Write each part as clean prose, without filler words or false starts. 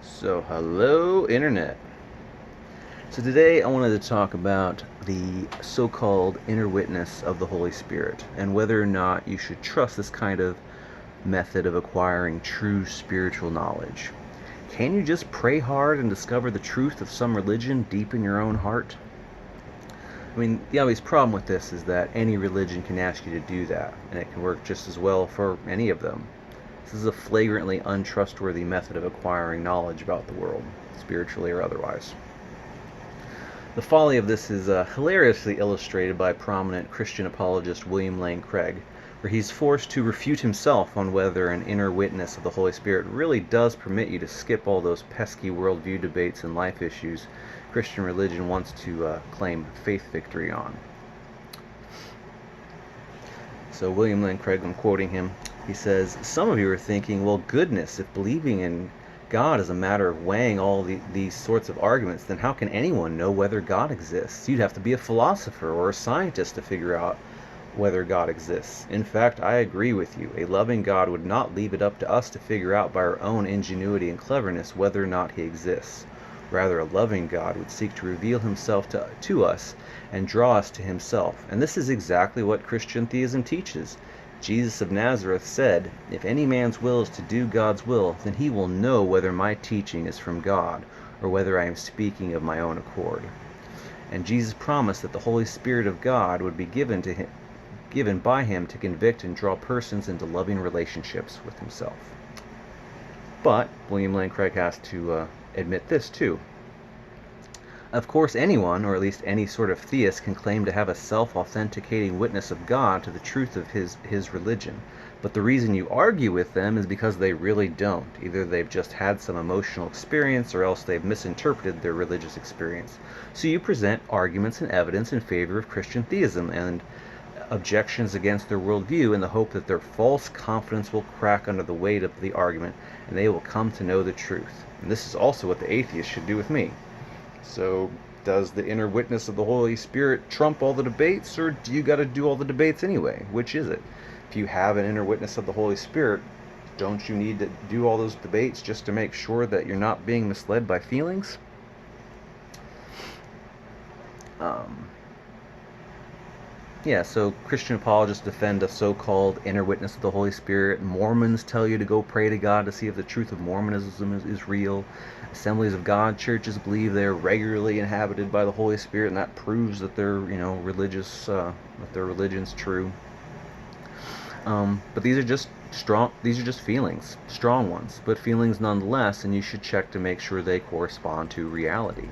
So, hello, Internet. So, today I wanted to talk about the so called inner witness of the Holy Spirit and whether or not you should trust this kind of method of acquiring true spiritual knowledge. Can you just pray hard and discover the truth of some religion deep in your own heart? I mean, the obvious problem with this is that any religion can ask you to do that, and it can work just as well for any of them. This is a flagrantly untrustworthy method of acquiring knowledge about the world, spiritually or otherwise. The folly of this is hilariously illustrated by prominent Christian apologist William Lane Craig, where he's forced to refute himself on whether an inner witness of the Holy Spirit really does permit you to skip all those pesky worldview debates and life issues Christian religion wants to claim faith victory on. So William Lane Craig, I'm quoting him, he says, "Some of you are thinking, well, goodness, if believing in God is a matter of weighing all these sorts of arguments, then how can anyone know whether God exists? You'd have to be a philosopher or a scientist to figure out whether God exists. In fact, I agree with you. A loving God would not leave it up to us to figure out by our own ingenuity and cleverness whether or not he exists. Rather, a loving God would seek to reveal himself to us and draw us to himself. And this is exactly what Christian theism teaches. Jesus of Nazareth said, 'If any man's will is to do God's will, then he will know whether my teaching is from God, or whether I am speaking of my own accord.' And Jesus promised that the Holy Spirit of God would be given by him to convict and draw persons into loving relationships with himself." But William Lane Craig has to admit this too. Of course, anyone, or at least any sort of theist, can claim to have a self-authenticating witness of God to the truth of his religion. But the reason you argue with them is because they really don't. Either they've just had some emotional experience, or else they've misinterpreted their religious experience. So you present arguments and evidence in favor of Christian theism and objections against their worldview in the hope that their false confidence will crack under the weight of the argument and they will come to know the truth. And this is also what the atheist should do with me. So, does the inner witness of the Holy Spirit trump all the debates, or do you got to do all the debates anyway? Which is it? If you have an inner witness of the Holy Spirit, don't you need to do all those debates just to make sure that you're not being misled by feelings? So Christian apologists defend a so-called inner witness of the Holy Spirit. Mormons tell you to go pray to God to see if the truth of Mormonism is real. Assemblies of God churches believe they're regularly inhabited by the Holy Spirit, and that proves that their that their religion's true. But these are just feelings, strong ones, but feelings nonetheless, and you should check to make sure they correspond to reality.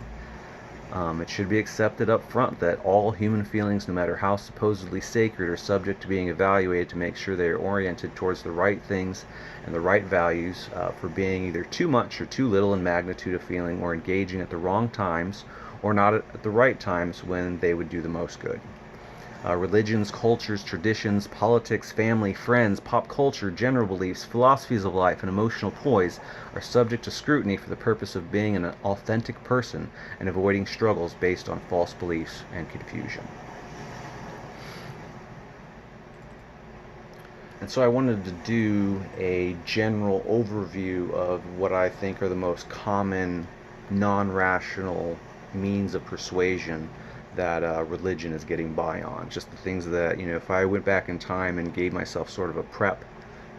It should be accepted up front that all human feelings, no matter how supposedly sacred, are subject to being evaluated to make sure they are oriented towards the right things and the right values, for being either too much or too little in magnitude of feeling, or engaging at the wrong times or not at the right times when they would do the most good. Religions, cultures, traditions, politics, family, friends, pop culture, general beliefs, philosophies of life, and emotional poise are subject to scrutiny for the purpose of being an authentic person and avoiding struggles based on false beliefs and confusion. And so I wanted to do a general overview of what I think are the most common non-rational means of persuasion that religion is getting by on. Just the things that, if I went back in time and gave myself sort of a prep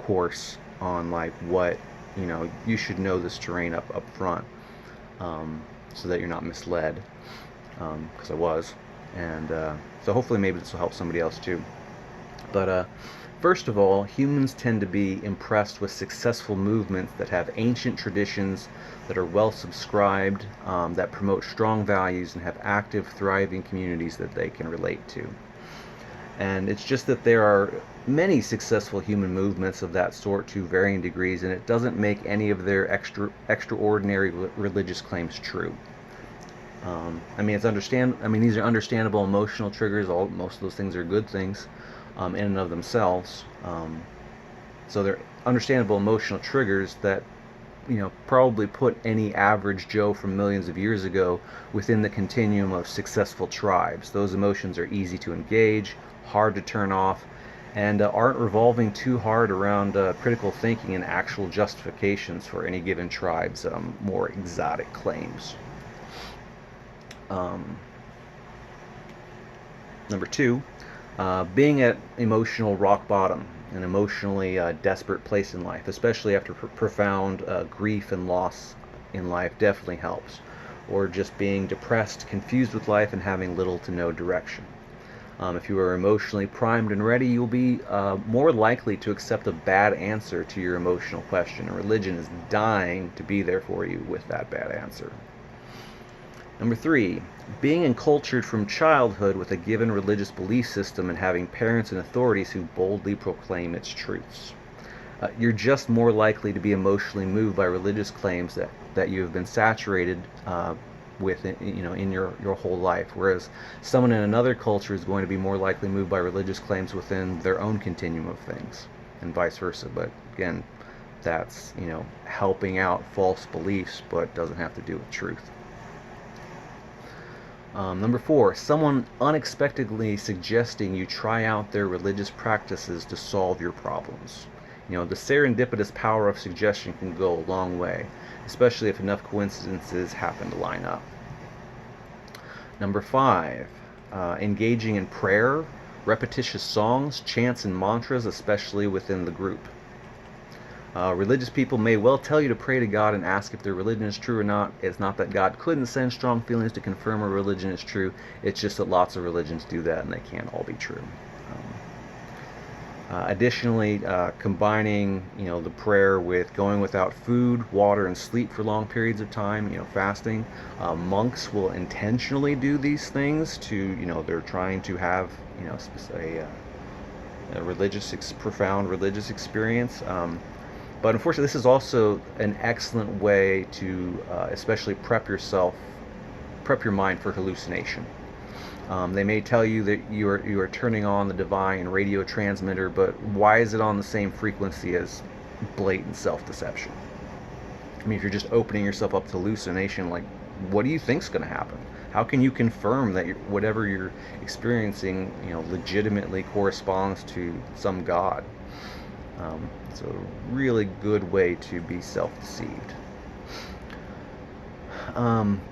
course on like what, you should know this terrain up front, so that you're not misled, because I was. And so hopefully maybe this will help somebody else too. But first of all, humans tend to be impressed with successful movements that have ancient traditions, that are well subscribed, that promote strong values, and have active, thriving communities that they can relate to. And it's just that there are many successful human movements of that sort to varying degrees, and it doesn't make any of their extraordinary religious claims true. These are understandable emotional triggers. Most of those things are good things in and of themselves. So they're understandable emotional triggers that probably put any average Joe from millions of years ago within the continuum of successful tribes. Those emotions are easy to engage, hard to turn off, and aren't revolving too hard around critical thinking and actual justifications for any given tribe's more exotic claims. Um, Number two, being at emotional rock bottom, an emotionally desperate place in life, especially after profound grief and loss in life, definitely helps. Or just being depressed, confused with life, and having little to no direction. If you are emotionally primed and ready, you'll be more likely to accept a bad answer to your emotional question. And religion is dying to be there for you with that bad answer. Number three, being encultured from childhood with a given religious belief system and having parents and authorities who boldly proclaim its truths. You're just more likely to be emotionally moved by religious claims that you have been saturated with in your whole life, whereas someone in another culture is going to be more likely moved by religious claims within their own continuum of things, and vice versa. But again, that's helping out false beliefs, but doesn't have to do with truth. Number four, someone unexpectedly suggesting you try out their religious practices to solve your problems. The serendipitous power of suggestion can go a long way, especially if enough coincidences happen to line up. Number five, engaging in prayer, repetitious songs, chants, and mantras, especially within the group. Religious people may well tell you to pray to God and ask if their religion is true or not. It's not that God couldn't send strong feelings to confirm a religion is true. It's just that lots of religions do that and they can't all be true. Additionally, combining the prayer with going without food, water, and sleep for long periods of time, fasting. Monks will intentionally do these things to, they're trying to have a profound religious experience. But unfortunately, this is also an excellent way to especially prep your mind for hallucination. They may tell you that you are turning on the divine radio transmitter, but why is it on the same frequency as blatant self-deception? I mean, if you're just opening yourself up to hallucination, like, what do you think's going to happen? How can you confirm that whatever you're experiencing, legitimately corresponds to some god? It's a really good way to be self-deceived.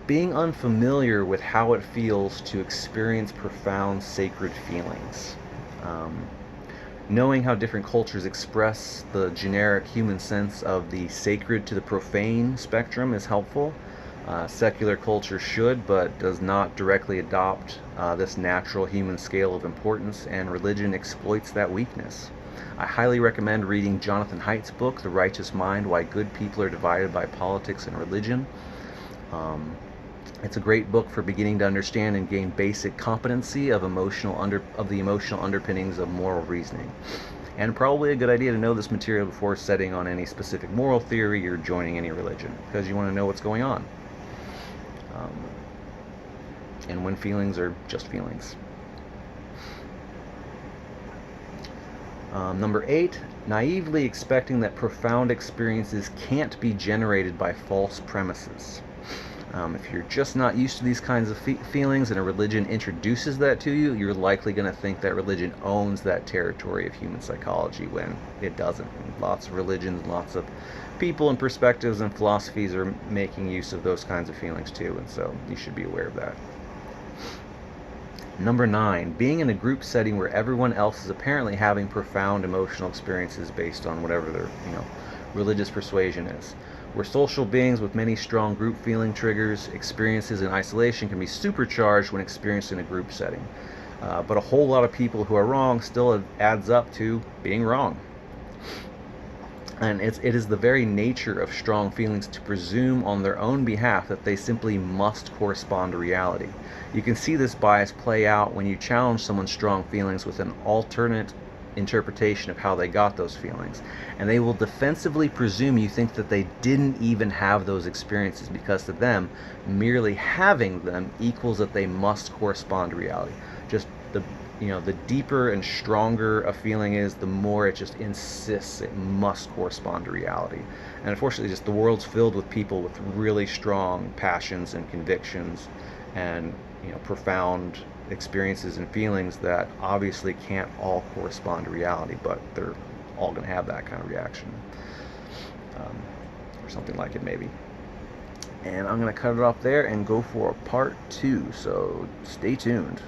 Being unfamiliar with how it feels to experience profound sacred feelings. Knowing how different cultures express the generic human sense of the sacred to the profane spectrum is helpful. Secular culture should, but does not directly adopt this natural human scale of importance, and religion exploits that weakness. I highly recommend reading Jonathan Haidt's book, The Righteous Mind: Why Good People Are Divided by Politics and Religion. It's a great book for beginning to understand and gain basic competency of the emotional underpinnings of moral reasoning. And probably a good idea to know this material before setting on any specific moral theory or joining any religion, because you want to know what's going on. And when feelings are just feelings. Number 8, naively expecting that profound experiences can't be generated by false premises. If you're just not used to these kinds of feelings and a religion introduces that to you, you're likely going to think that religion owns that territory of human psychology when it doesn't. And lots of religions, lots of people and perspectives and philosophies are making use of those kinds of feelings too, and so you should be aware of that. Number 9, being in a group setting where everyone else is apparently having profound emotional experiences based on whatever their religious persuasion is. We're social beings with many strong group feeling triggers. Experiences in isolation can be supercharged when experienced in a group setting. But a whole lot of people who are wrong still adds up to being wrong. And it is the very nature of strong feelings to presume on their own behalf that they simply must correspond to reality. You can see this bias play out when you challenge someone's strong feelings with an alternate interpretation of how they got those feelings, and they will defensively presume you think that they didn't even have those experiences, because to them merely having them equals that they must correspond to reality. Just the deeper and stronger a feeling is, the more it just insists it must correspond to reality. And unfortunately, just the world's filled with people with really strong passions and convictions, and profound experiences and feelings that obviously can't all correspond to reality, but they're all going to have that kind of reaction, or something like it maybe. And I'm going to cut it off there and go for a part 2, so stay tuned.